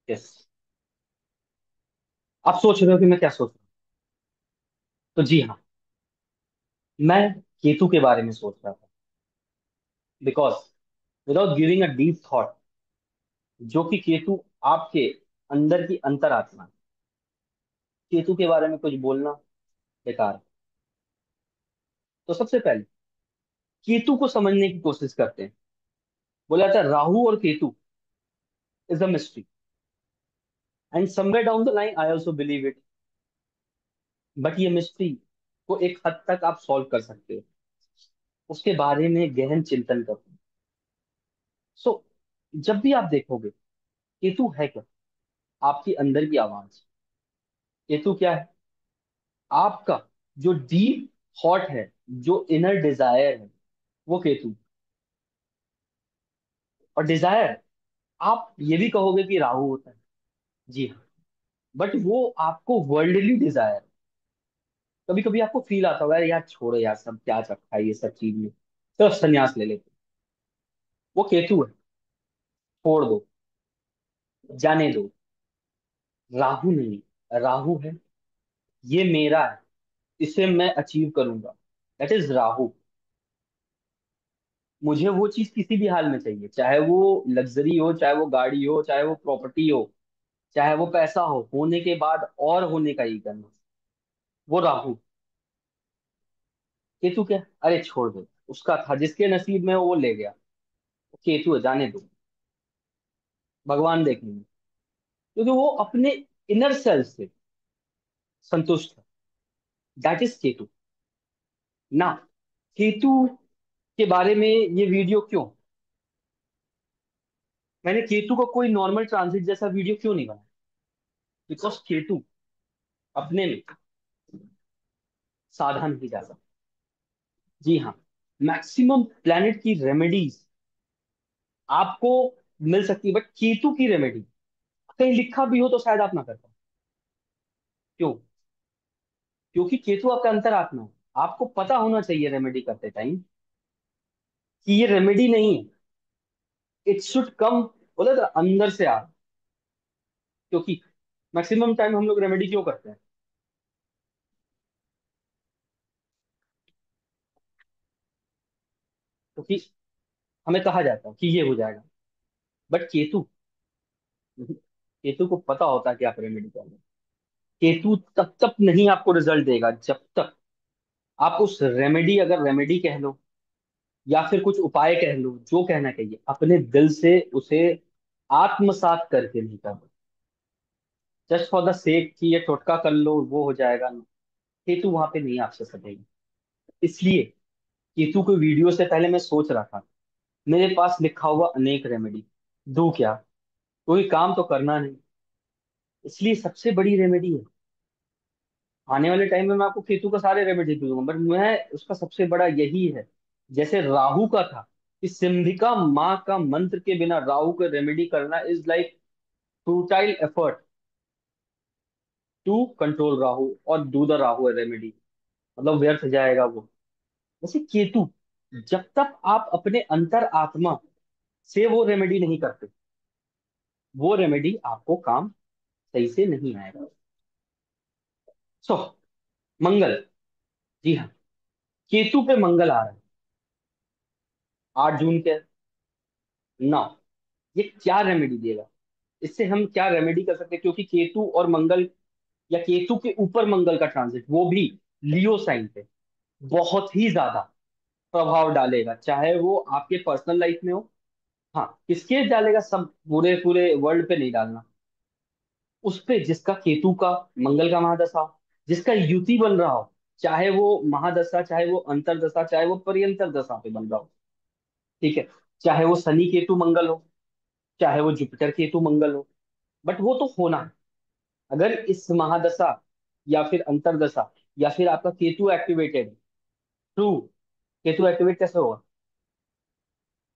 Yes. आप सोच रहे हो कि मैं क्या सोच रहा हूँ? तो जी हाँ, मैं केतु के बारे में सोच रहा था। Because without giving a deep thought, जो कि केतु आपके अंदर की अंतरात्मा है, केतु के बारे में कुछ बोलना बेकार है। तो सबसे पहले केतु को समझने की कोशिश करते हैं। बोला जाता है राहु और Ketu is a mystery, and somewhere down the line I also believe it. But ये मिस्ट्री को एक हद तक आप सॉल्व कर सकते हो, उसके बारे में गहन चिंतन करो। सो जब भी आप देखोगे, केतु है क्या? आपकी अंदर की आवाज। केतु क्या है? आपका जो डीप थॉट है, जो इनर डिजायर है, वो केतु। और डिजायर, आप ये भी कहोगे कि राहु होता है। जी हाँ। बट वो आपको वर्ल्डली डिजायर, कभी कभी आपको फील आता होगा, यार छोड़ो यार, सब क्या रखा है ये सब चीज में, सिर्फ संन्यास ले लेते। वो केतु है। छोड़ दो, जाने दो। राहु नहीं, राहु है, ये मेरा है, इसे मैं अचीव करूंगा। That is Rahu. मुझे वो चीज किसी भी हाल में चाहिए, चाहे वो लग्जरी हो, चाहे वो गाड़ी हो, चाहे वो प्रॉपर्टी हो, चाहे वो पैसा हो, होने के बाद और होने का ही करना। वो राहु। केतु क्या? अरे छोड़ दो, उसका था, जिसके नसीब में हो वो ले गया। केतु है, जाने दो, भगवान देखेंगे। क्योंकि वो अपने इनर सेल्फ से संतुष्ट है। दैट इज केतु ना। केतु के बारे में ये वीडियो क्यों? मैंने केतु को कोई नॉर्मल ट्रांजिट जैसा वीडियो क्यों नहीं बनाया? बिकॉज केतु अपने में साधा नहीं जा सकता। जी हाँ। मैक्सिमम प्लैनेट की रेमेडीज आपको मिल सकती है, बट केतु की रेमेडी कहीं लिखा भी हो तो शायद आप ना कर पाओ। क्यों? क्योंकि केतु आपका अंतरात्मा है। आपको पता होना चाहिए रेमेडी करते टाइम कि ये रेमेडी नहीं है, इट शुड कम, बोला था अंदर से आ। क्योंकि मैक्सिमम टाइम हम लोग रेमेडी क्यों करते हैं? क्योंकि हमें कहा जाता है कि ये हो जाएगा। बट केतु नहीं। केतु को पता होता है कि आप रेमेडी कर रहे हैं। केतु तब तक नहीं आपको रिजल्ट देगा जब तक आप उस रेमेडी, अगर रेमेडी कह लो या फिर कुछ उपाय कह लो, जो कहना चाहिए, अपने दिल से उसे आत्मसात करके नहीं कर। जस्ट फॉर द सेक कि ये टोटका कर लो वो हो जाएगा ना। केतु वहां पे नहीं आपसे सधेगा। इसलिए केतु को वीडियो से पहले मैं सोच रहा था, मेरे पास लिखा हुआ अनेक रेमेडी, दू क्या? कोई काम तो करना नहीं। इसलिए सबसे बड़ी रेमेडी है, आने वाले टाइम में मैं आपको केतु का सारे रेमेडी दूंगा, बट मैं उसका सबसे बड़ा यही है। जैसे राहु का था कि सिंधिका माँ का मंत्र के बिना राहु को रेमेडी करना is like futile effort to control Rahu और डू द राहु रेमेडी, मतलब व्यर्थ जाएगा वो। वैसे केतु, जब तक आप अपने अंतर आत्मा से वो रेमेडी नहीं करते, वो रेमेडी आपको काम सही से नहीं आएगा। सो मंगल। जी हाँ, केतु पे मंगल आ रहा है 8 जून के। नौ, ये क्या रेमेडी देगा? इससे हम क्या रेमेडी कर सकते हैं? क्योंकि केतु और मंगल, या केतु के ऊपर मंगल का ट्रांजिट, वो भी लियो साइन पे, बहुत ही ज्यादा प्रभाव डालेगा, चाहे वो आपके पर्सनल लाइफ में हो। हाँ, किसके डालेगा? सब पूरे पूरे वर्ल्ड पे नहीं डालना। उस पे जिसका केतु का, मंगल का महादशा हो, जिसका युति बन रहा हो, चाहे वो महादशा, चाहे वो अंतरदशा, चाहे वो परियंतर दशा पे बन रहा हो। ठीक है। चाहे वो शनि केतु मंगल हो, चाहे वो जुपिटर केतु मंगल हो, बट वो तो होना है। अगर इस महादशा या फिर अंतरदशा या फिर आपका Ketu activated, true, Ketu activate कैसे होगा?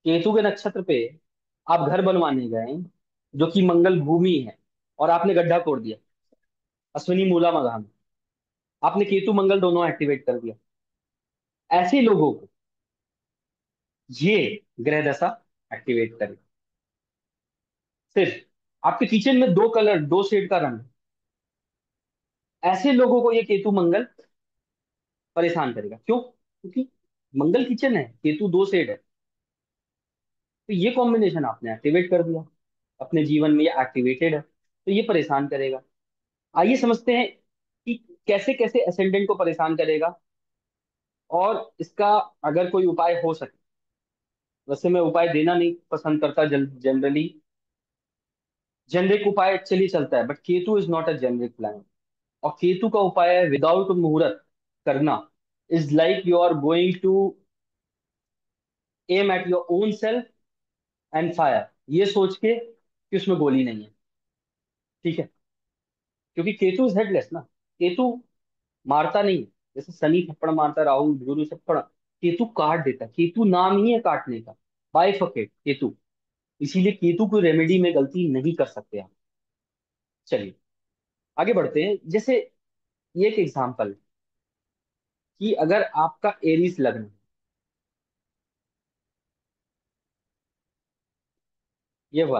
केतु के नक्षत्र पे आप घर बनवाने गए, जो कि मंगल भूमि है, और आपने गड्ढा कोड़ दिया, अश्विनी मूला मघा में, आपने केतु मंगल दोनों एक्टिवेट कर दिया। ऐसे लोगों को ये ग्रह दशा एक्टिवेट करे, सिर्फ आपके किचन में दो कलर, दो शेड का रंग, ऐसे लोगों को ये केतु मंगल परेशान करेगा। क्यों? क्योंकि मंगल किचन है, केतु दो शेड है। तो ये कॉम्बिनेशन आपने एक्टिवेट कर दिया अपने जीवन में, ये एक्टिवेटेड है, तो ये परेशान करेगा। आइए समझते हैं कि कैसे कैसे असेंडेंट को परेशान करेगा, और इसका अगर कोई उपाय हो सके। वैसे मैं उपाय देना नहीं पसंद करता जनरली, जेनरिक उपाय चलिए चलता है, but Ketu is not a generic plan. और केतु का उपाय है विदाउट मुहूर्त करना, is like you are going to aim at your own self and fire, ये सोच के कि उसमें गोली नहीं है। ठीक है? क्योंकि केतु इज हेडलेस ना, केतु मारता नहीं है। जैसे शनि थप्पड़ मारता, राहु गुरु थप्पड़, केतु काट देता। केतु नाम ही है काटने का, बाइफकेट केतु। इसीलिए केतु को रेमेडी में गलती नहीं कर सकते आप। चलिए आगे बढ़ते हैं। जैसे ये एक एग्जांपल कि अगर आपका एरीज लग्न है, ये हुआ,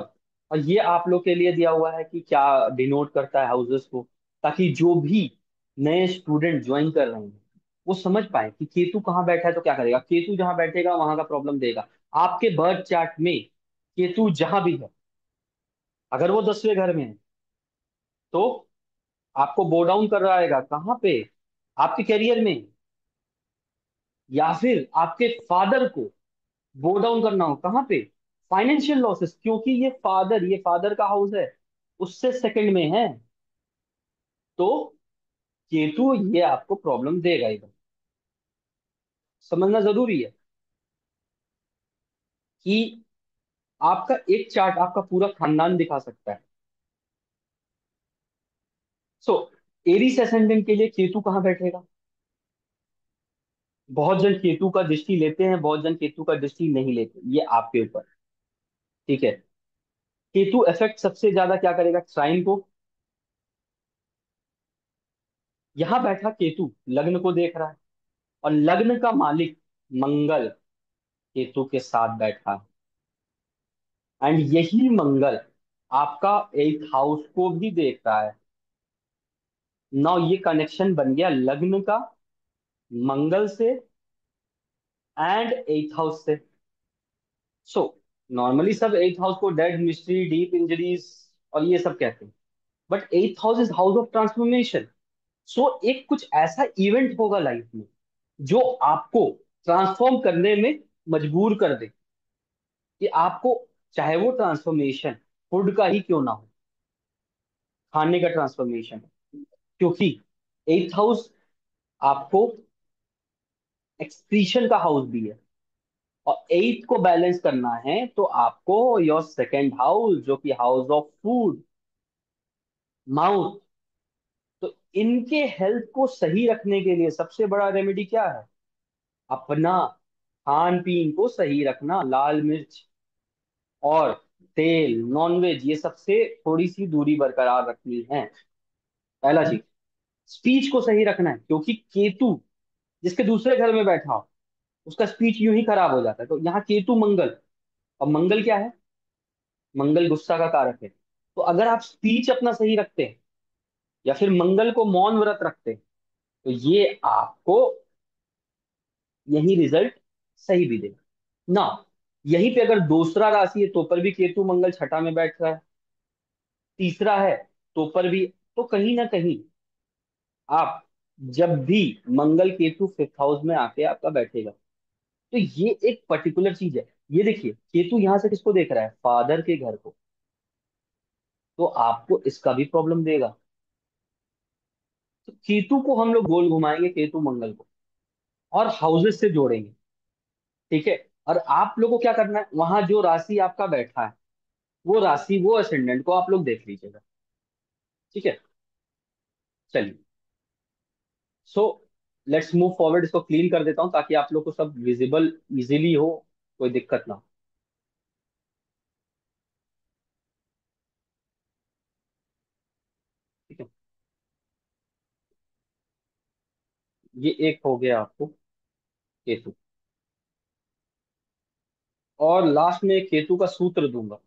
और ये आप लोग के लिए दिया हुआ है कि क्या डिनोट करता है हाउसेस को, ताकि जो भी नए स्टूडेंट ज्वाइन कर रहे हैं वो समझ पाए कि केतु कहाँ बैठा है तो क्या करेगा। केतु जहां बैठेगा वहां का प्रॉब्लम देगा। आपके बर्थ चार्ट में केतु जहां भी है, अगर वो 10वें घर में है, तो आपको बो डाउन कर रहा है कहाँ पे? आपके करियर में। या फिर आपके फादर को बो डाउन करना हो कहाँ पे? फाइनेंशियल लॉसेस, क्योंकि ये फादर का हाउस है, उससे सेकंड में है। तो केतु ये आपको प्रॉब्लम देगा इधर, समझना जरूरी है कि आपका एक चार्ट आपका पूरा खानदान दिखा सकता है। सो एरिस असेंडेंट के लिए केतु कहाँ बैठेगा? बहुत जन केतु का दृष्टि लेते हैं, बहुत जन केतु का दृष्टि नहीं लेते, ये आपके ऊपर। ठीक है? केतु इफेक्ट सबसे ज्यादा क्या करेगा? साइन को। यहां बैठा केतु लग्न को देख रहा है, और लग्न का मालिक मंगल केतु के साथ बैठा है, एंड यही मंगल आपका 8th हाउस को भी देख रहा है। नाउ ये कनेक्शन बन गया लग्न का, मंगल से, एंड 8th हाउस से। सो नॉर्मली सब 8th हाउस को डेड, मिस्ट्री, डीप इंजरीज और ये सब कहते हैं, but 8th house is house of transformation. So एक कुछ ऐसा इवेंट होगा लाइफ में जो आपको ट्रांसफॉर्म करने में मजबूर कर दे, कि आपको, चाहे वो ट्रांसफॉर्मेशन फूड का ही क्यों ना हो, खाने का ट्रांसफॉर्मेशन, क्योंकि 8th हाउस आपको एक्सक्रीशन का हाउस भी है, और 8th को बैलेंस करना है तो आपको योर सेकेंड हाउस, जो कि हाउस ऑफ फूड, माउथ, तो इनके हेल्थ को सही रखने के लिए सबसे बड़ा रेमेडी क्या है? अपना खान पीन को सही रखना। लाल मिर्च और तेल, नॉनवेज, ये सबसे थोड़ी सी दूरी बरकरार रखनी है। पहला चीज। स्पीच को सही रखना है, क्योंकि केतु जिसके दूसरे घर में बैठा हो उसका स्पीच यूं ही खराब हो जाता है। तो यहाँ केतु मंगल, और मंगल क्या है? मंगल गुस्सा का कारक है। तो अगर आप स्पीच अपना सही रखते हैं, या फिर मंगल को मौन व्रत रखते हैं, तो ये आपको यही रिजल्ट सही भी देगा ना। यहीं पे अगर दूसरा राशि है तो पर भी केतु मंगल छठा में बैठ रहा है, तीसरा है तो पर भी, तो कहीं ना कहीं आप, जब भी मंगल केतु 5th हाउस में आके आपका बैठेगा, तो ये एक पर्टिकुलर चीज है। ये देखिए केतु यहां से किसको देख रहा है? फादर के घर को। तो आपको इसका भी प्रॉब्लम देगा। तो केतु को हम लोग गोल घुमाएंगे, केतु मंगल को, और हाउसेस से जोड़ेंगे। ठीक है? और आप लोगों को क्या करना है, वहां जो राशि आपका बैठा है, वो राशि, वो असेंडेंट को आप लोग देख लीजिएगा। ठीक है? चलिए, सो लेट्स मूव फॉरवर्ड। इसको क्लीन कर देता हूं ताकि आप लोग को सब विजिबल इजीली हो, कोई दिक्कत ना हो। ठीक है? ये एक हो गया आपको केतु। और लास्ट में केतु का सूत्र दूंगा,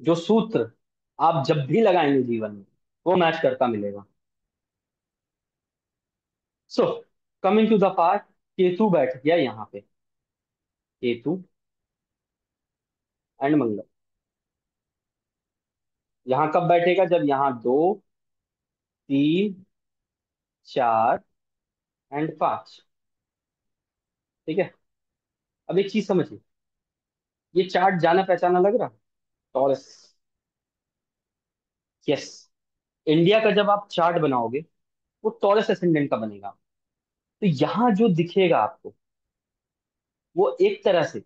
जो सूत्र आप जब भी लगाएंगे जीवन में वो मैच करता मिलेगा। So coming to the part, Ketu बैठ गया यहाँ पे। केतु एंड मंगल यहाँ कब बैठेगा? जब यहाँ 2, 3, 4 एंड 5। ठीक है। अब एक चीज समझिए, ये चार्ट जाना पहचाना लग रहा? टॉरस। यस। इंडिया का जब आप चार्ट बनाओगे वो टॉरस एसेंडेंट का बनेगा। तो यहाँ जो दिखेगा आपको वो एक तरह से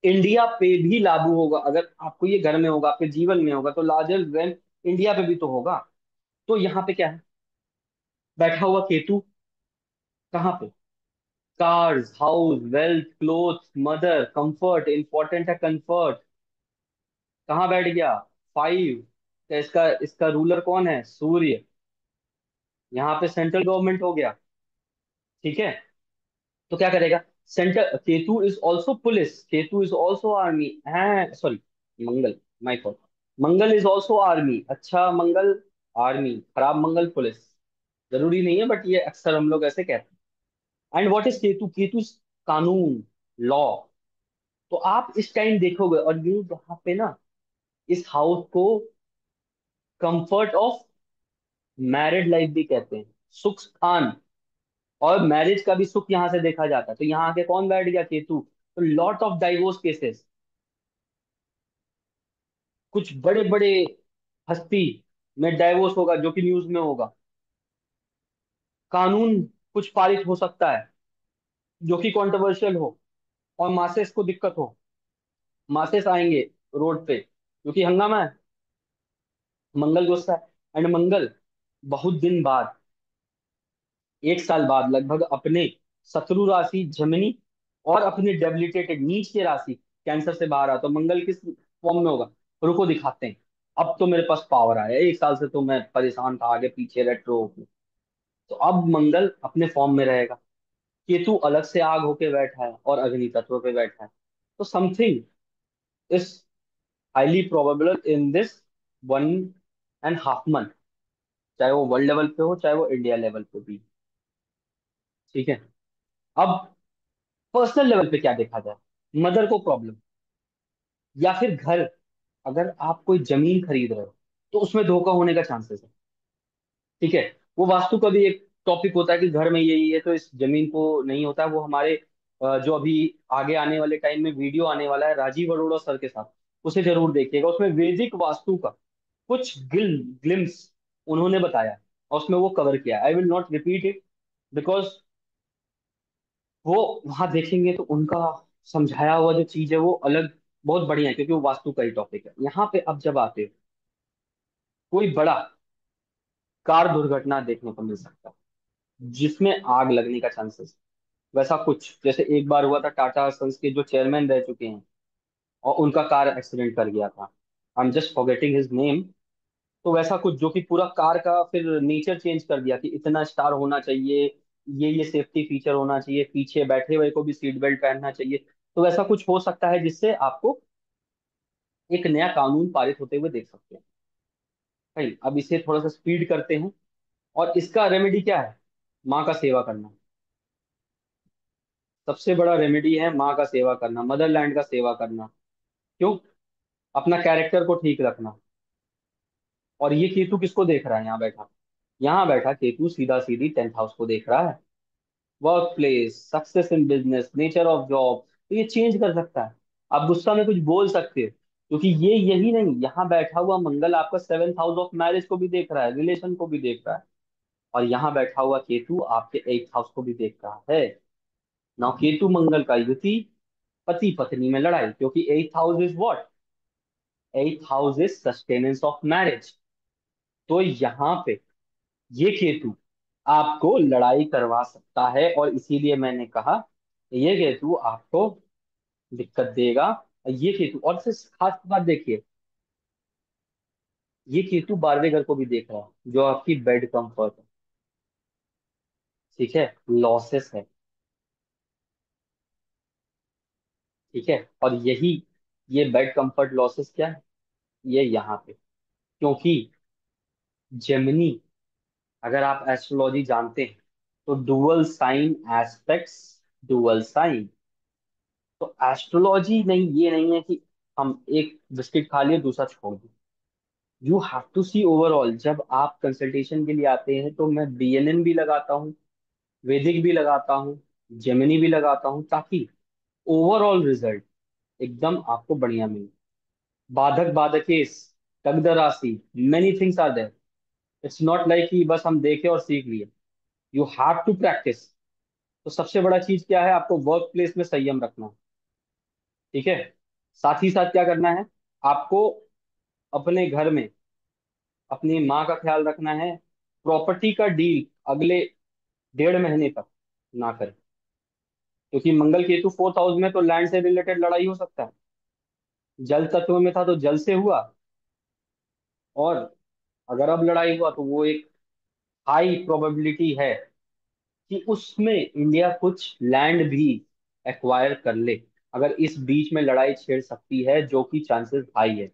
इंडिया पे भी लागू होगा। अगर आपको ये घर में होगा, आपके जीवन में होगा, तो लार्जर देन इंडिया पे भी तो होगा। तो यहाँ पे क्या है? बैठा हुआ केतु कहाँ पे? Cars, house, wealth, clothes, mother, comfort, important है कंफर्ट। कहाँ बैठ गया? 5। इसका इसका रूलर कौन है? सूर्य। यहाँ पे सेंट्रल गवर्नमेंट हो गया। ठीक है। तो क्या करेगा? Centre Ketu is also police, Ketu is also army है, sorry, Mangal, my fault. Mangal is also army. अच्छा मंगल आर्मी, खराब मंगल पुलिस। जरूरी नहीं है बट ये अक्सर हम लोग ऐसे कहते हैं। And what is Ketu? Ketu कानून, लॉ। तो आप इस टाइम देखोगे, और ये यहाँ पे ना इस हाउस को कंफर्ट ऑफ मैरिड लाइफ भी कहते हैं, सुख स्थान। और मैरिज का भी सुख यहाँ से देखा जाता है। तो यहाँ आके कौन बैठ गया? केतु। तो लॉट ऑफ डाइवोर्स केसेस, कुछ बड़े बड़े हस्ती में डाइवोर्स होगा जो कि न्यूज में होगा। कानून कुछ पारित हो सकता है जो कि कंट्रोवर्शियल हो, और मासेस को दिक्कत हो। मासेस आएंगे रोड पे क्योंकि हंगामा है। मंगल गुस्सा है। एंड मंगल बहुत दिन बाद, 1 साल बाद लगभग, अपने शत्रु राशि जमिनी और अपने डेबिलिटेटेड नीच के राशि कैंसर से बाहर आ, तो मंगल किस फॉर्म में होगा? रुको दिखाते हैं। अब तो मेरे पास पावर आया, 1 साल से तो मैं परेशान था, आगे पीछे रेट्रो। तो अब मंगल अपने फॉर्म में रहेगा। केतु अलग से आग होके बैठा है और अग्नि तत्व पे बैठा है। तो something is highly probable in this 1.5 month, चाहे वो वर्ल्ड लेवल पे हो चाहे वो इंडिया लेवल पे भी। ठीक है। अब पर्सनल लेवल पे क्या देखा जाए? मदर को प्रॉब्लम, या फिर घर, अगर आप कोई जमीन खरीद रहे हो तो उसमें धोखा होने का चांसेस है। ठीक है। वो वास्तु का भी एक टॉपिक होता है कि घर में यही है तो इस जमीन को नहीं होता है। वो हमारे जो अभी आगे आने वाले टाइम में वीडियो आने वाला है राजीव अरोड़ा सर के साथ, उसे जरूर देखिएगा। उसमें वैदिक वास्तु का कुछ ग्लिम्स उन्होंने बताया है, और उसमें वो कवर किया। I will not repeat it because वो वहां देखेंगे तो उनका समझाया हुआ जो चीज है वो अलग, बहुत बढ़िया है, क्योंकि वो वास्तु का ही टॉपिक है। यहाँ पे अब जब आते हो, कोई बड़ा कार दुर्घटना देखने को मिल सकता है जिसमें आग लगने का चांसेस। वैसा कुछ जैसे एक बार हुआ था, टाटा सन्स के जो चेयरमैन रह चुके हैं और उनका कार एक्सीडेंट कर गया था। I am just forgetting his name. तो वैसा कुछ जो कि पूरा कार का फिर नेचर चेंज कर दिया कि इतना स्टार होना चाहिए, ये सेफ्टी फीचर होना चाहिए, पीछे बैठे हुए को भी सीट बेल्ट पहनना चाहिए। तो वैसा कुछ हो सकता है जिससे आपको एक नया कानून पारित होते हुए देख सकते हैं। भाई अब इसे थोड़ा सा स्पीड करते हैं। और इसका रेमेडी क्या है? माँ का सेवा करना। सबसे बड़ा रेमेडी है माँ का सेवा करना, मदरलैंड का सेवा करना। क्यों? अपना कैरेक्टर को ठीक रखना। और ये केतु किसको देख रहा है यहाँ बैठा? यहाँ बैठा केतु सीधा सीधी 10th हाउस को देख रहा है। Work place, success in business, nature of job. तो ये चेंज कर सकता है। आप गुस्सा में कुछ बोल सकते हो, क्योंकि ये यही नहीं, यहाँ बैठा हुआ मंगल आपका 7th हाउस ऑफ मैरिज को भी देख रहा है, रिलेशन को भी देख रहा है। और यहाँ बैठा हुआ केतु आपके 8th हाउस को भी देख रहा है। नौ केतु मंगल का युति, पति पत्नी में लड़ाई, क्योंकि 8th house is what? 8th house is sustenance of marriage. तो यहाँ पे ये केतु आपको लड़ाई करवा सकता है, और इसीलिए मैंने कहा ये केतु आपको दिक्कत देगा। ये केतु, और फिर खास बात देखिए, ये केतु 12वें घर को भी देख रहा है जो आपकी बेड कंफर्ट है। ठीक है। लॉसेस है। ठीक है। और यही, ये बेड कंफर्ट लॉसेस क्या है? ये यहाँ पे क्योंकि जेमिनी, अगर आप एस्ट्रोलॉजी जानते हैं, तो dual sign aspects, dual sign. तो एस्ट्रोलॉजी नहीं, ये नहीं है कि हम एक बिस्किट खा लिए दूसरा छोड़ दें। You have to see overall. जब आप कंसल्टेशन के लिए आते हैं तो मैं बीएनएन भी लगाता हूँ, वैदिक भी लगाता हूँ, जेमिनी भी लगाता हूँ, ताकि ओवरऑल रिजल्ट एकदम आपको बढ़िया मिले। बाधक बाधकेस, तगद राशि, many things are there. It's not like कि बस हम देखे और सीख लिए। You have to practice. तो सबसे बड़ा चीज क्या है, आपको वर्क प्लेस में संयम रखना है। ठीक है। साथ ही साथ क्या करना है आपको, अपने घर में अपनी माँ का ख्याल रखना है। प्रॉपर्टी का डील अगले 1.5 महीने तक ना करें, क्योंकि मंगल केतु 4th हाउस में, तो लैंड से रिलेटेड लड़ाई हो सकता है। जल तत्व में था तो जल से हुआ, और अगर अब लड़ाई हुआ तो वो एक हाई प्रोबेबिलिटी है कि उसमें इंडिया कुछ लैंड भी एक्वायर कर ले, अगर इस बीच में लड़ाई छेड़ सकती है, जो कि चांसेस हाई है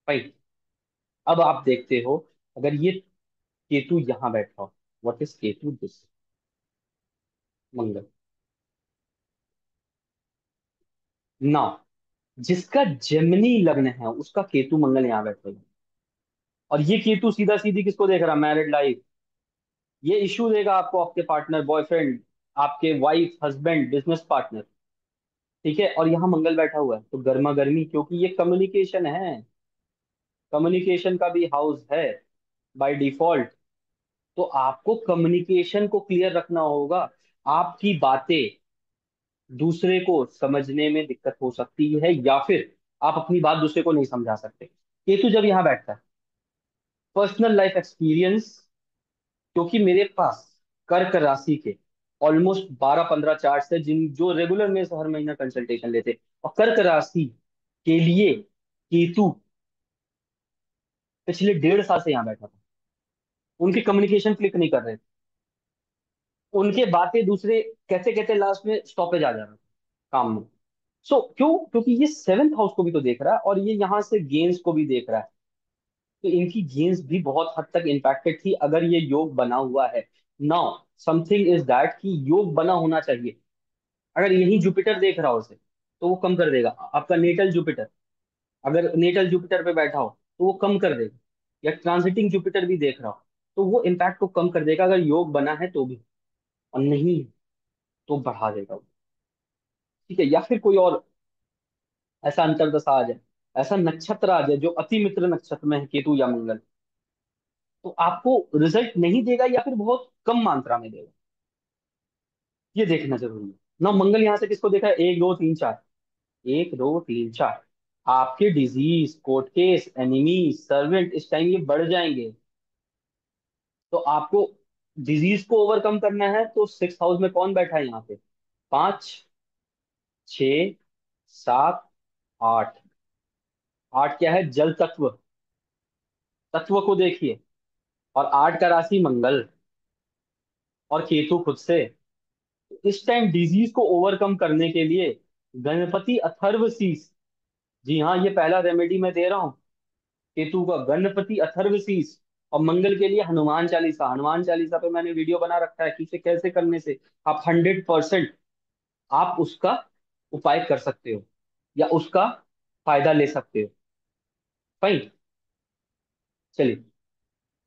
भाई। अब आप देखते हो, अगर ये केतु यहां बैठा हो, व्हाट इज केतु दिस, मंगल ना, जिसका जेमिनी लग्न है उसका केतु मंगल यहाँ बैठे हैं। और ये केतु सीधा सीधी किसको देख रहा, मैरिड लाइफ। ये इश्यू देगा आपको, आपके पार्टनर, बॉयफ्रेंड, आपके वाइफ, हस्बैंड, बिजनेस पार्टनर। ठीक है। और यहाँ मंगल बैठा हुआ है तो गर्मा गर्मी, क्योंकि ये कम्युनिकेशन है, कम्युनिकेशन का भी हाउस है बाय डिफॉल्ट। तो आपको कम्युनिकेशन को क्लियर रखना होगा। आपकी बातें दूसरे को समझने में दिक्कत हो सकती है, या फिर आप अपनी बात दूसरे को नहीं समझा सकते। केतु जब यहाँ बैठता है, पर्सनल लाइफ एक्सपीरियंस, क्योंकि मेरे पास कर्क राशि के ऑलमोस्ट 12-15 चार्ट है, जिन जो रेगुलर में से हर महीना कंसल्टेशन लेते, और कर्क राशि के लिए केतु पिछले 1.5 साल से यहाँ बैठा था। उनके कम्युनिकेशन क्लिक नहीं कर रहे थे, उनके बातें दूसरे कहते कहते लास्ट में स्टॉपेज आ जा रहा था काम में। क्यों, क्योंकि ये 7th हाउस को भी तो देख रहा है, और ये यहाँ से गेम्स को भी देख रहा है। तो इनकी गेम्स भी बहुत हद तक इम्पैक्टेड थी, अगर ये योग बना हुआ है। नाउ समथिंग इज दैट कि योग बना होना चाहिए। अगर यही जुपिटर देख रहा हो उसे, तो वो कम कर देगा। आपका नेटल जुपिटर, अगर नेटल जुपिटर पे बैठा हो तो वो कम कर देगा। या ट्रांजिटिंग जुपिटर भी देख रहा हो, तो वो इम्पैक्ट को कम कर देगा, अगर योग बना है तो भी। और नहीं है, तो बढ़ा देगा वो। ठीक है। या फिर कोई और ऐसा अंतरदशा आ जाए, ऐसा नक्षत्र आ जाए जो अति मित्र नक्षत्र में है, केतु या मंगल, तो आपको रिजल्ट नहीं देगा, या फिर बहुत कम मात्रा में देगा। ये देखना जरूरी है ना। मंगल यहाँ से किसको देखा है, 1 2 3 4, 1 2 3 4। आपके disease, court case, enemy, servant इस टाइम ये बढ़ जाएंगे। तो आपको डिजीज को ओवरकम करना है, तो 6th हाउस में कौन बैठा है यहाँ पे, 5 6 7 8। 8 क्या है, जल तत्व, तत्व को देखिए। और 8 का राशि मंगल, और केतु खुद से। इस टाइम डिजीज को ओवरकम करने के लिए गणपति अथर्व शीष, जी हाँ, ये पहला रेमेडी मैं दे रहा हूँ केतु का, गणपति अथर्व शीष। और मंगल के लिए हनुमान चालीसा, हनुमान चालीसा पे मैंने वीडियो बना रखा है कि इसे कैसे करने से आप 100% आप उसका उपाय कर सकते हो, या उसका फायदा ले सकते हो। फाइन। चलिए,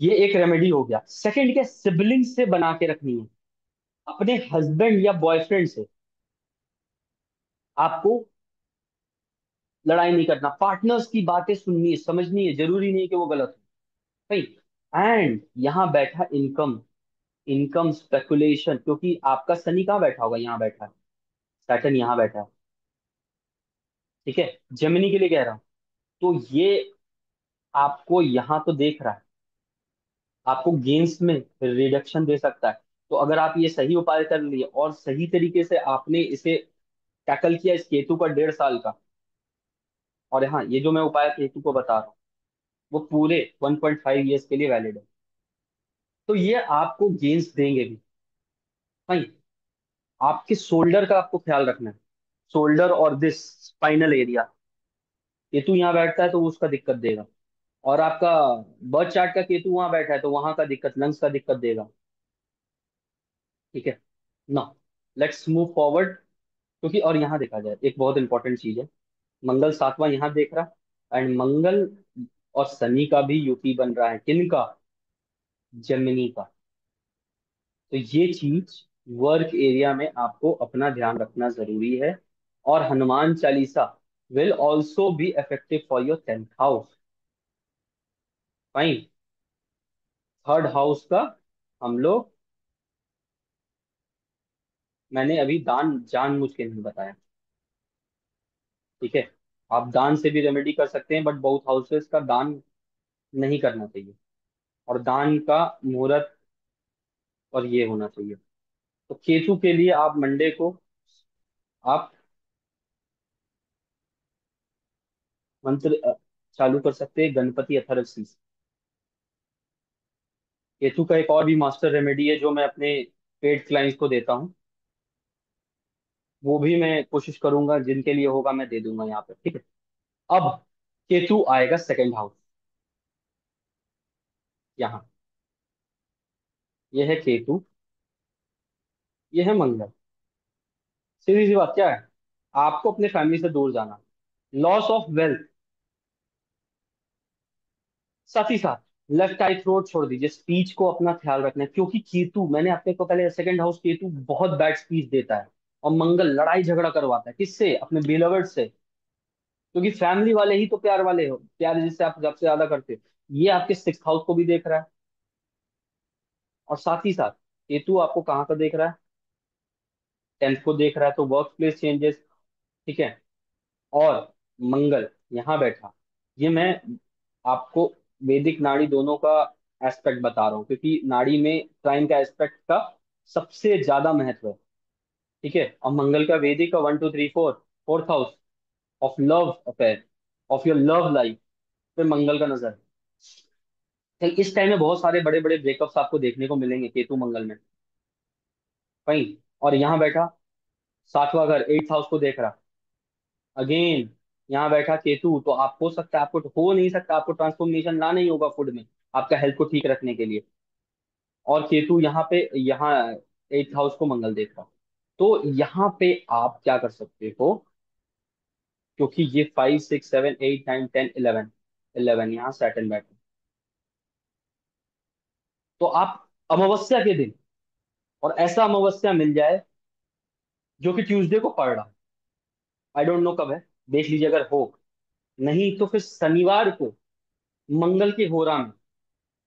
ये एक रेमेडी हो गया। सेकंड क्या, सिबलिंग से बना के रखनी है, अपने हस्बैंड या बॉयफ्रेंड से आपको लड़ाई नहीं करना, पार्टनर्स की बातें सुननी है, समझनी है, जरूरी नहीं है कि वो गलत हो। भाई, एंड यहाँ बैठा इनकम, इनकम स्पेकुलेशन, क्योंकि आपका शनि कहाँ बैठा होगा, यहाँ बैठा है, सैटर्न यहाँ बैठा है। ठीक है। जेमिनी के लिए कह रहा हूँ। तो ये आपको यहाँ तो देख रहा है, आपको गेंस में रिडक्शन दे सकता है। तो अगर आप ये सही उपाय कर लिए, और सही तरीके से आपने इसे टैकल किया इस केतु का 1.5 साल का, और हाँ, ये जो मैं उपाय केतु को बता रहा हूँ, वो पूरे 1.5 ईयर्स के लिए वैलिड है, तो ये आपको गेंस देंगे भी। भाई, आपके शोल्डर का आपको ख्याल रखना है, शोल्डर और दिस स्पाइनल एरिया। केतु यहाँ बैठता है तो वो उसका दिक्कत देगा। और आपका बर्थ चार्ट का केतु वहां बैठा है तो वहां का दिक्कत, लंग्स का दिक्कत देगा। ठीक है ना। Let's move forward. क्योंकि और यहाँ देखा जाए एक बहुत इंपॉर्टेंट चीज है, मंगल सातवां यहाँ देख रहा, एंड मंगल और शनि का भी युति बन रहा है, किनका? जमिनी का। तो ये चीज वर्क एरिया में आपको अपना ध्यान रखना जरूरी है। और Hanuman Chalisa will also be effective for your 10th house. Fine. Third house का हम लोग, मैंने अभी दान जानबूझ के नहीं बताया। ठीक है। आप दान से भी रेमेडी कर सकते हैं, बट बहुत हाउसेस का दान नहीं करना चाहिए। और दान का मुहूर्त और ये होना चाहिए। तो केतु के लिए आप मंडे को आप मंत्र चालू कर सकते हैं, गणपति अथर्वशीं। केतु का एक और भी मास्टर रेमेडी है जो मैं अपने पेड क्लाइंट्स को देता हूँ, वो भी मैं कोशिश करूंगा, जिनके लिए होगा मैं दे दूंगा यहाँ पे। ठीक है। अब केतु आएगा 2nd हाउस, यहाँ। ये है केतु, ये है मंगल। सीधी सी बात क्या है, आपको अपने फैमिली से दूर जाना, लॉस ऑफ वेल्थ। साथ ही साथ लेफ्ट आई थ्रोट छोड़ दीजिए, स्पीच को अपना ख्याल रखना है, क्योंकि केतु, मैंने अपने को पहले, 2nd हाउस केतु बहुत बैड स्पीच देता है। और मंगल लड़ाई झगड़ा करवाता है, किससे? अपने बिलवर्ड से। क्योंकि फैमिली वाले ही तो प्यार वाले हो, प्यार जिससे आप सबसे ज्यादा करते हो। ये आपके 6th हाउस को भी देख रहा है। और साथ ही साथ केतु आपको कहाँ का देख रहा है? 10th को देख रहा है, तो वर्क प्लेस चेंजेस। ठीक है। और मंगल यहाँ बैठा, ये मैं आपको वैदिक नाड़ी दोनों का एस्पेक्ट बता रहा हूँ, क्योंकि नाड़ी में टाइम का एस्पेक्ट का सबसे ज्यादा महत्व है। ठीक है। और मंगल का वैदिक का 1 2 3 4, 4th house of love affair, of your love life पे मंगल का नजर है। तो इस टाइम में बहुत सारे बड़े बड़े ब्रेकअप्स आपको देखने को मिलेंगे केतु मंगल में। फाइन। और यहाँ बैठा 7वां घर, 8th हाउस को देख रहा, अगेन यहाँ बैठा केतु, तो आप हो सकता है, आपको तो हो नहीं सकता, आपको ट्रांसफॉर्मेशन लाना ही होगा फूड में, आपका हेल्थ को ठीक रखने के लिए। और केतु यहाँ पे, यहाँ 8th हाउस को मंगल देख रहा, तो यहाँ पे आप क्या कर सकते हो? क्योंकि ये 5 6 7 8 9 10 11, 11 यहाँ सैटर्न बैठे, तो आप अमावस्या के दिन, और ऐसा अमावस्या मिल जाए जो कि ट्यूसडे को पड़ रहा, आई डोंट नो कब है, देख लीजिए अगर हो। नहीं तो फिर शनिवार को मंगल के होरा में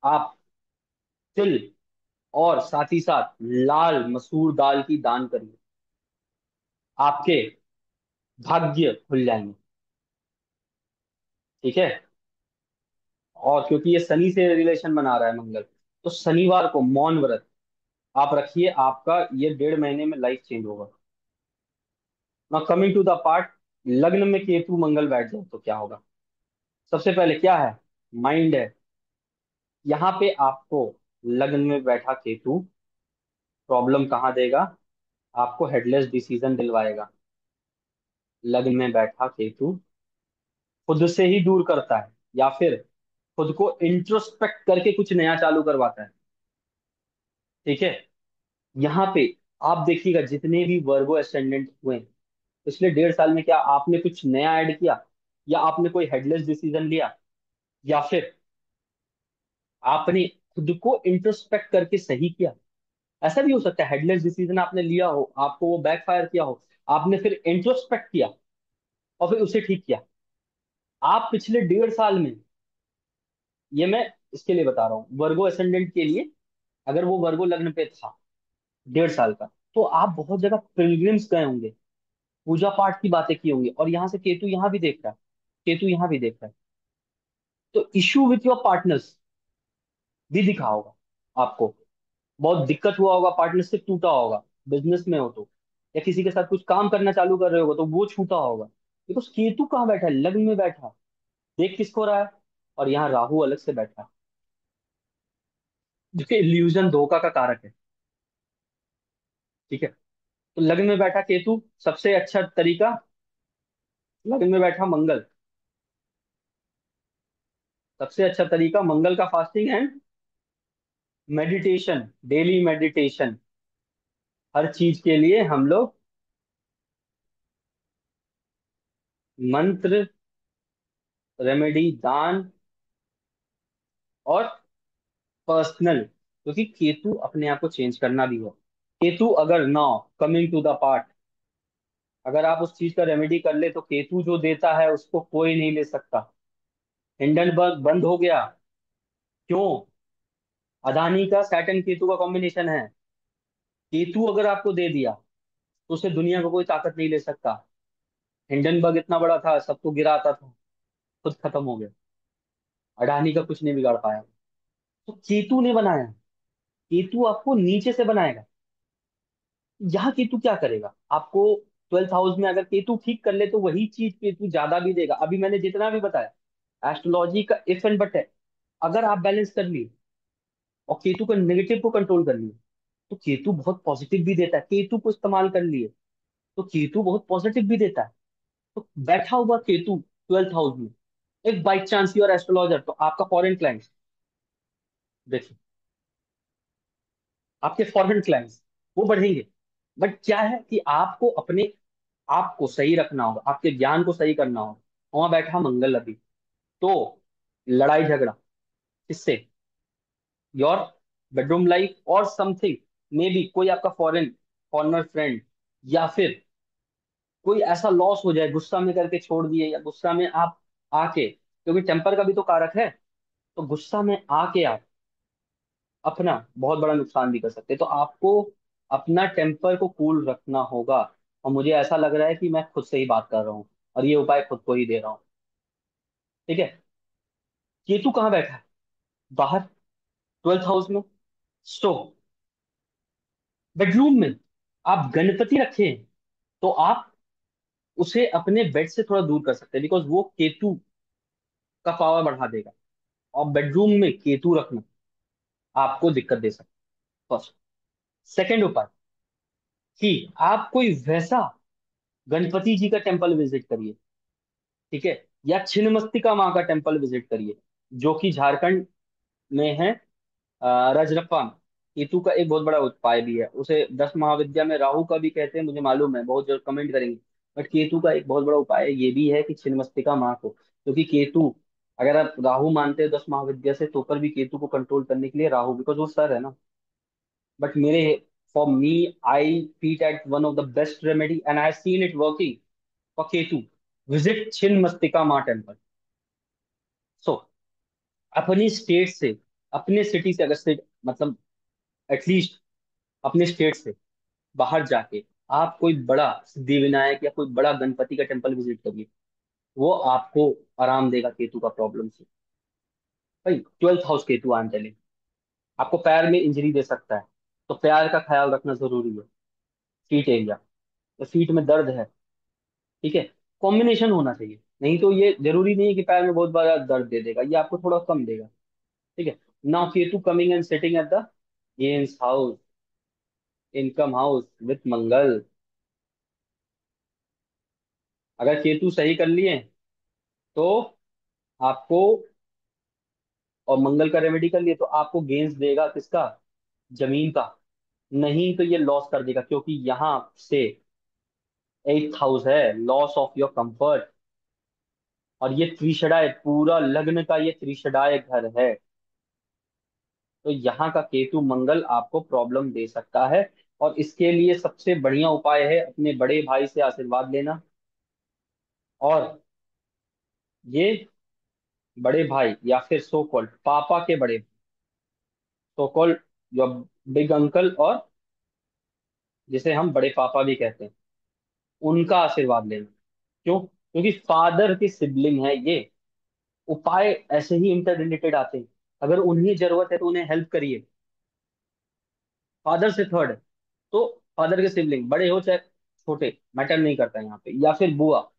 आप तिल और साथ ही साथ लाल मसूर दाल की दान करिए, आपके भाग्य खुल जाएंगे। ठीक है। और क्योंकि ये शनि से रिलेशन बना रहा है मंगल, तो शनिवार को मौन व्रत आप रखिए, आपका ये 1.5 महीने में लाइफ चेंज होगा। Now coming to the part, लग्न में केतु मंगल बैठ जाए तो क्या होगा? सबसे पहले क्या है? माइंड है। यहाँ पे आपको लग्न में बैठा केतु प्रॉब्लम कहाँ देगा? आपको हेडलेस डिसीजन दिलवाएगा। लग्न में बैठा केतु खुद से ही दूर करता है, या फिर खुद को इंट्रोस्पेक्ट करके कुछ नया चालू करवाता है। ठीक है। यहाँ पे आप देखिएगा, जितने भी वर्गो एसेंडेंट हुए पिछले 1.5 साल में, क्या आपने कुछ नया ऐड किया, या आपने कोई हेडलेस डिसीजन लिया, या फिर आपने खुद को इंट्रोस्पेक्ट करके सही किया? ऐसा भी हो सकता है हेडलेस डिसीजन आपने लिया हो, आपको वो बैकफायर किया हो, आपने फिर इंट्रोस्पेक्ट किया और फिर उसे ठीक किया। आप पिछले 1.5 साल में, ये मैं इसके लिए बता रहा हूँ वर्गो एसेंडेंट के लिए, अगर वो वर्गो लग्न पे था 1.5 साल का, तो आप बहुत जगह पिलग्रिम्स गए होंगे, पूजा पाठ की बातें की होंगी। और यहाँ से केतु यहाँ भी देख रहा है, केतु यहाँ भी देख रहा है, तो इशू विथ योर पार्टनर्स भी दिखा होगा आपको। बहुत दिक्कत हुआ होगा, पार्टनरशिप टूटा होगा, बिजनेस में हो तो, या किसी के साथ कुछ काम करना चालू कर रहे होगा तो वो छूटा होगा। बिकॉज केतु कहाँ बैठा है? लग्न में बैठा है। देख किसको रहा है? और यहाँ राहु अलग से बैठा है, जो कि इल्यूजन, धोखा का कारक है। ठीक है। तो लग्न में बैठा केतु, सबसे अच्छा तरीका, लग्न में बैठा मंगल, सबसे अच्छा तरीका मंगल का fasting and meditation, daily meditation. हर चीज के लिए हम लोग मंत्र, रेमेडी, दान और पर्सनल, क्योंकि केतु अपने आप को चेंज करना भी है। केतु अगर ना, कमिंग टू द पार्ट, अगर आप उस चीज का रेमेडी कर ले तो केतु जो देता है उसको कोई नहीं ले सकता। हिंडनबर्ग बंद हो गया, क्यों? अदानी का सैटर्न केतु का कॉम्बिनेशन है। केतु अगर आपको दे दिया तो उसे दुनिया को कोई ताकत नहीं ले सकता। हिंडनबर्ग इतना बड़ा था, सबको गिराता था, खुद खत्म हो गया। अडानी का कुछ नहीं बिगाड़ पाया। तो केतु ने बनाया, केतु आपको नीचे से बनाएगा। यहाँ केतु क्या करेगा आपको? 12th हाउस में अगर केतु ठीक कर ले तो वही चीज केतु ज्यादा भी देगा। अभी मैंने जितना भी बताया एस्ट्रोलॉजी का इफ एंड बट है। अगर आप बैलेंस कर लिए और केतु का नेगेटिव को कंट्रोल कर लिए तो केतु बहुत पॉजिटिव भी देता है। केतु को इस्तेमाल कर लिए तो केतु बहुत पॉजिटिव भी देता है। तो बैठा हुआ केतु 12th हाउस में, एक बाई चांस यूर एस्ट्रोलॉजर, तो आपका फॉरेन क्लाइंट्स, देखिए, आपके फॉरेन क्लाइंट्स वो बढ़ेंगे। बट क्या है कि आपको अपने आप को सही रखना होगा, आपके ज्ञान को सही करना होगा। वहां बैठा मंगल अभी, तो लड़ाई झगड़ा किससे? योर बेडरूम लाइफ और समथिंग, मे बी कोई आपका फॉरेनर फ्रेंड, या फिर कोई ऐसा लॉस हो जाए, गुस्सा में करके छोड़ दिए, या गुस्सा में आप आके, क्योंकि टेम्पर का भी तो कारक है, तो गुस्सा में आके आप अपना बहुत बड़ा नुकसान भी कर सकते हैं। तो आपको अपना टेम्पर को कूल रखना होगा। और मुझे ऐसा लग रहा है कि मैं खुद से ही बात कर रहा हूँ और ये उपाय खुद को ही दे रहा हूँ। ठीक है। केतु कहाँ बैठा है? बाहर, 12th हाउस में। सो बेडरूम में आप गणपति रखे हैं, तो आप उसे अपने बेड से थोड़ा दूर कर सकते हैं, बिकॉज वो केतु का पावर बढ़ा देगा। और बेडरूम में केतु रखना आपको दिक्कत दे सकता है। फर्स्ट। सेकेंड उपाय कि आप कोई वैसा गणपति जी का टेम्पल विजिट करिए। ठीक है। या छिन्नमस्तिका माँ का टेम्पल विजिट करिए, जो कि झारखंड में है, रजरप्पा में। केतु का एक बहुत बड़ा उपाय भी है, उसे 10 महाविद्या में राहु का भी कहते हैं, मुझे मालूम है, बहुत जरूर कमेंट करेंगे। बट केतु का एक बहुत बड़ा उपाय ये भी है कि छिन्नमस्तिका माँ को, क्योंकि केतु, अगर आप राहु मानते हो 10 महाविद्या से, तो पर भी केतु को कंट्रोल करने के लिए राहु, बिकॉज वो सर है ना। बट मेरे, for me, I feet at one of the best remedy and I have seen it working for Ketu. Visit Chhinnamastika माँ टेम्पल। सो अपनी स्टेट से, अपने सिटी से, अगर स्टेट मतलब एटलीस्ट अपने स्टेट से बाहर जाके आप कोई बड़ा सिद्धि विनायक या कोई बड़ा गणपति का टेम्पल विजिट करिए। वो आपको आराम देगा केतु का प्रॉब्लम से। भाई 12th हाउस केतु आने चले, आपको पैर में इंजरी दे सकता है, तो पैर का ख्याल रखना जरूरी है। फीट एरिया, तो फीट में दर्द है, ठीक है, कॉम्बिनेशन होना चाहिए। नहीं तो ये जरूरी नहीं है कि पैर में बहुत बड़ा दर्द दे देगा, ये आपको थोड़ा कम देगा। ठीक है। Now Ketu coming and sitting at the games house, income house with Mangal. अगर केतु सही कर लिए तो आपको, और मंगल का रेमेडी कर लिए तो आपको गेंस देगा किसका? जमीन का। नहीं तो ये लॉस कर देगा, क्योंकि यहाँ से 8th हाउस है, लॉस ऑफ योर कंफर्ट। और ये त्रिशडाय, पूरा लग्न का ये त्रिशडाय घर है। तो यहाँ का केतु मंगल आपको प्रॉब्लम दे सकता है। और इसके लिए सबसे बढ़िया उपाय है अपने बड़े भाई से आशीर्वाद लेना। और ये बड़े भाई या फिर सो कॉल्ड पापा के बड़े, so called your big uncle, और जिसे हम बड़े पापा भी कहते हैं, उनका आशीर्वाद लेना। क्यों? क्योंकि फादर की सिबलिंग है ये। उपाय ऐसे ही इंटर रिलेटेड आते हैं। अगर उन्हें जरूरत है तो उन्हें हेल्प करिए। फादर से थर्ड है, तो फादर के सिबलिंग बड़े हो चाहे छोटे, मैटर नहीं करता यहाँ पे, या फिर बुआ,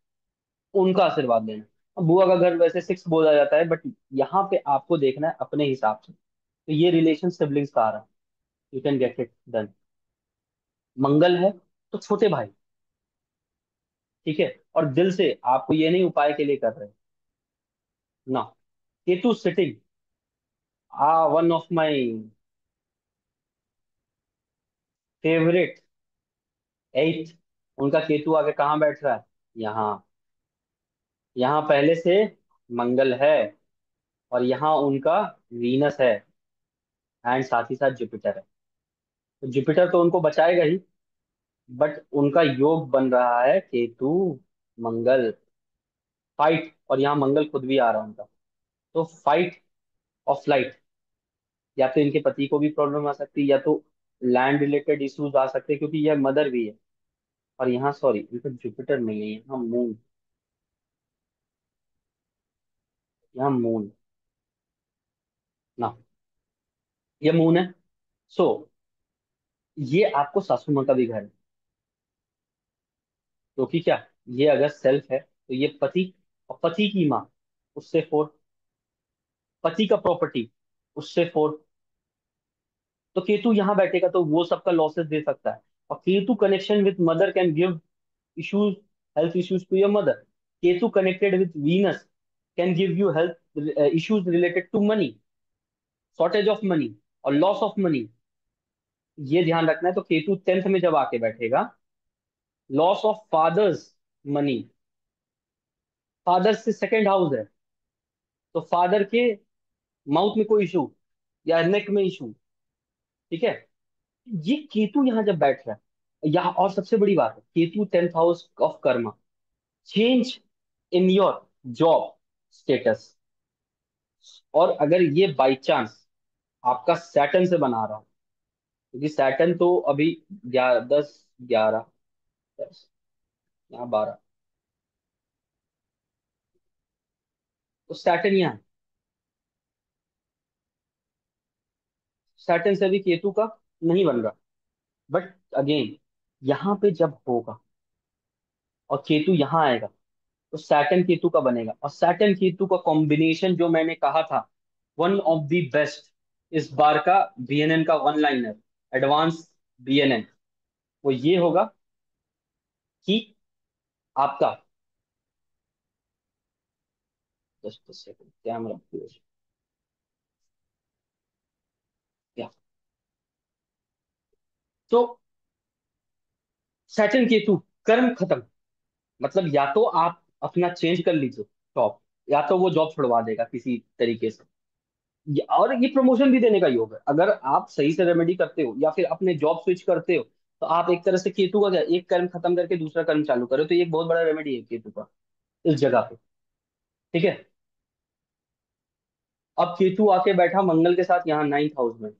उनका आशीर्वाद लेना। अब बुआ का घर वैसे 6 बोला जाता है, बट यहाँ पे आपको देखना है अपने हिसाब से। तो ये रिलेशन सिबलिंग्स का आ रहा है, you can get it done. Mangal है तो छोटे भाई, ठीक है। और दिल से आपको ये नहीं उपाय के लिए कर रहे हैं ना, Ketu sitting, one of my favourite, at, उनका केतु आके कहाँ बैठ रहा है? यहाँ। यहाँ पहले से मंगल है, और यहाँ उनका वीनस है, एंड साथ ही साथ जुपिटर है। तो जुपिटर तो उनको बचाएगा ही, बट उनका योग बन रहा है केतु मंगल, फाइट, और यहाँ मंगल खुद भी आ रहा है उनका। तो फाइट और फ्लाइट, या तो इनके पति को भी प्रॉब्लम आ सकती है, या तो लैंड रिलेटेड इश्यूज आ सकते हैं, क्योंकि यह मदर भी है। और यहाँ सॉरी, इनका जुपिटर नहीं है, यहाँ मून, यहाँ मून ना, ये मून है। सो ये आपको सासू माँ का भी घर है, क्योंकि क्या, ये अगर सेल्फ है तो ये पति, और पति की माँ, उससे फोर, पति का प्रॉपर्टी, उससे फोर। तो केतु यहाँ बैठेगा तो वो सबका लॉसेस दे सकता है। और Ketu connection with mother can give issues, health issues to your mother. Ketu connected with Venus can give you health issues related to money, shortage of money और loss of money। ये ध्यान रखना है। तो केतु 10th में जब आके बैठेगा, loss of father's money, father से सेकंड हाउस है, तो फादर के माउथ में कोई इशू, या नेक में इशू, ठीक है। ये केतु यहाँ जब बैठ रहा है, यहाँ और सबसे बड़ी बात है, Ketu 10th house of Karma, change in your job status. और अगर ये बाई चांस आपका सैटर्न से बना रहा हो, क्योंकि सैटर्न तो अभी 11, 10, 11, 10, यहाँ 12, तो सैटर्न यहाँ, सैटर्न से भी केतु का नहीं बन रहा। बट अगेन, यहाँ पे जब होगा और केतु यहाँ आएगा, तो सैटर्न केतु का बनेगा, और सैटर्न केतु का कॉम्बिनेशन जो मैंने कहा था, वन ऑफ द बेस्ट, इस बार का बीएनएन का वन लाइनर, एडवांस बीएनएन, वो ये होगा कि आपका, जस्ट सेकंड कैमरा, क्या, तो सैटर्न केतु, कर्म खत्म, मतलब या तो आप अपना चेंज कर लीजिए जॉब, या तो वो जॉब छुड़वा देगा किसी तरीके से। और ये प्रमोशन भी देने का योग है, अगर आप सही से रेमेडी करते हो या फिर अपने जॉब स्विच करते हो, तो आप एक तरह से केतु का क्या, एक कर्म खत्म करके दूसरा कर्म चालू करो, तो ये एक बहुत बड़ा रेमेडी है केतु का इस जगह पे, ठीक है। अब केतु आके बैठा मंगल के साथ यहाँ 9th हाउस में,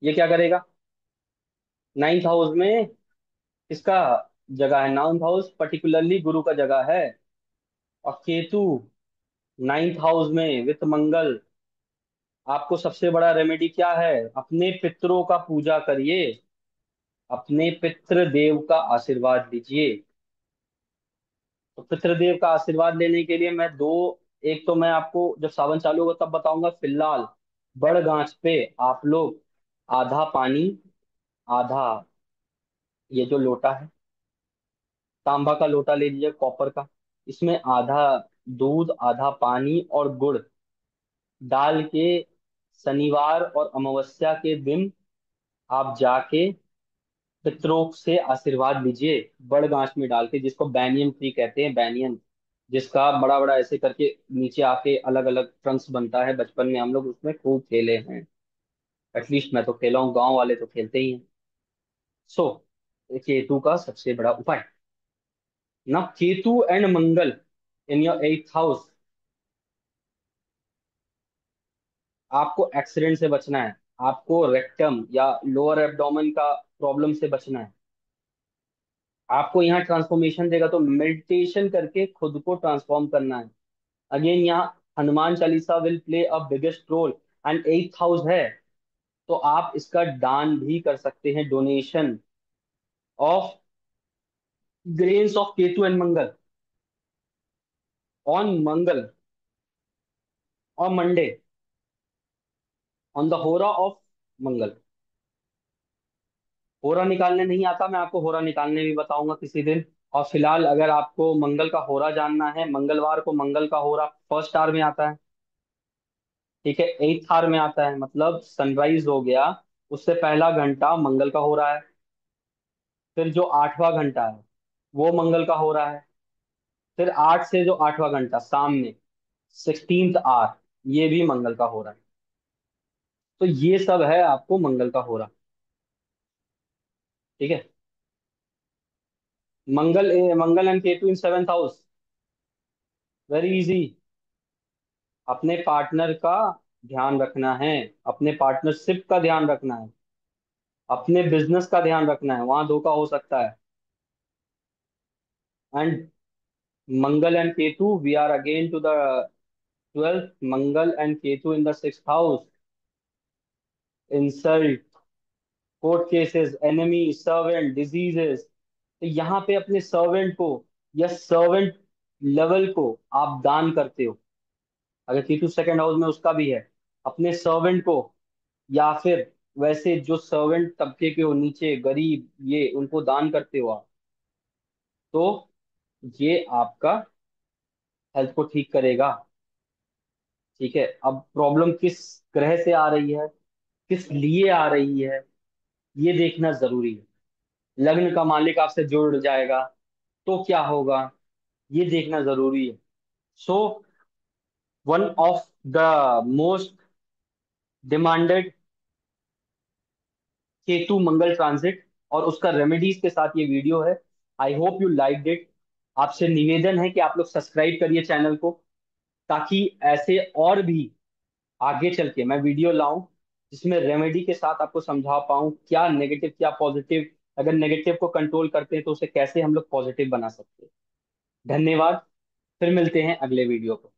ये क्या करेगा? 9th हाउस में किसका जगह है? 9th हाउस पर्टिकुलरली गुरु का जगह है, और केतु 9th हाउस में विथ मंगल। आपको सबसे बड़ा रेमेडी क्या है? अपने पितरों का पूजा करिए, अपने पितृ देव का आशीर्वाद लीजिए। तो पितृदेव का आशीर्वाद लेने के लिए मैं दो, एक तो मैं आपको जब सावन चालू होगा तब बताऊंगा, फिलहाल बड़ गांच पे आप लोग आधा पानी, आधा, ये जो लोटा है, तांबा का लोटा ले लीजिए, कॉपर का, इसमें आधा दूध, आधा पानी और गुड़ डाल के, शनिवार और अमावस्या के दिन आप जाके पितरों से आशीर्वाद लीजिए, बड़ गांच में डाल के, जिसको बैनियन ट्री कहते हैं, बैनियन, जिसका बड़ा बड़ा ऐसे करके नीचे आके अलग अलग ट्रंक्स बनता है। बचपन में हम लोग उसमें खूब खेले हैं, एटलीस्ट मैं तो खेला हूँ, गांव वाले तो खेलते ही हैं। सो केतु का सबसे बड़ा उपाय ना, Ketu and Mangal in your 8th house, आपको एक्सीडेंट से बचना है, आपको रेक्टम या लोअर एब्डोमेन का प्रॉब्लम से बचना है, आपको यहाँ ट्रांसफॉर्मेशन देगा, तो मेडिटेशन करके खुद को ट्रांसफॉर्म करना है। अगेन यहाँ Hanuman Chalisa will play a biggest role, and 8th house है, तो आप इसका दान भी कर सकते हैं, donation of grains of Ketu and Mangal on Mangal, और Monday, on the hora of Mangal. Hora निकालने नहीं आता, मैं आपको होरा निकालने भी बताऊंगा किसी दिन। और फिलहाल अगर आपको मंगल का होरा जानना है, मंगलवार को मंगल का होरा फर्स्ट आवर में आता है, ठीक है, एट्थ आवर में आता है, मतलब सनराइज हो गया, उससे पहला घंटा मंगल का हो रहा है। फिर जो आठवां घंटा है वो मंगल का हो रहा है। फिर आठ से जो आठवां घंटा शाम में, 16th आवर, ये भी मंगल का हो रहा है। तो ये सब है आपको मंगल का हो रहा। ठीक है। Mangal and Ketu in 7th house. Very easy. अपने पार्टनर का ध्यान रखना है, अपने पार्टनरशिप का ध्यान रखना है, अपने बिजनेस का ध्यान रखना है, वहां धोखा हो सकता है। And Mangal and Ketu, we are again to the 12th, Mangal and Ketu in the 6th house. Insult, court cases, enemy, servant, diseases. तो यहाँ पे अपने सर्वेंट को या सर्वेंट लेवल को आप दान करते हो, अगर केतु सेकंड हाउस में उसका भी है, अपने सर्वेंट को, या फिर वैसे जो सर्वेंट तबके के हो, नीचे गरीब, ये उनको दान करते हो आप, तो ये आपका हेल्थ को ठीक करेगा। ठीक है। अब प्रॉब्लम किस ग्रह से आ रही है, किस लिए आ रही है, ये देखना जरूरी है। लग्न का मालिक आपसे जुड़ जाएगा तो क्या होगा, ये देखना जरूरी है। So one of the most demanded Ketu Mangal transit और उसका रेमेडीज के साथ ये वीडियो है। I hope you like it. आपसे निवेदन है कि आप लोग सब्सक्राइब करिए चैनल को, ताकि ऐसे और भी आगे चल के मैं वीडियो लाऊं जिसमें रेमेडी के साथ आपको समझा पाऊं क्या नेगेटिव क्या पॉजिटिव, अगर नेगेटिव को कंट्रोल करते हैं तो उसे कैसे हम लोग पॉजिटिव बना सकते हैं। धन्यवाद। फिर मिलते हैं अगले वीडियो को।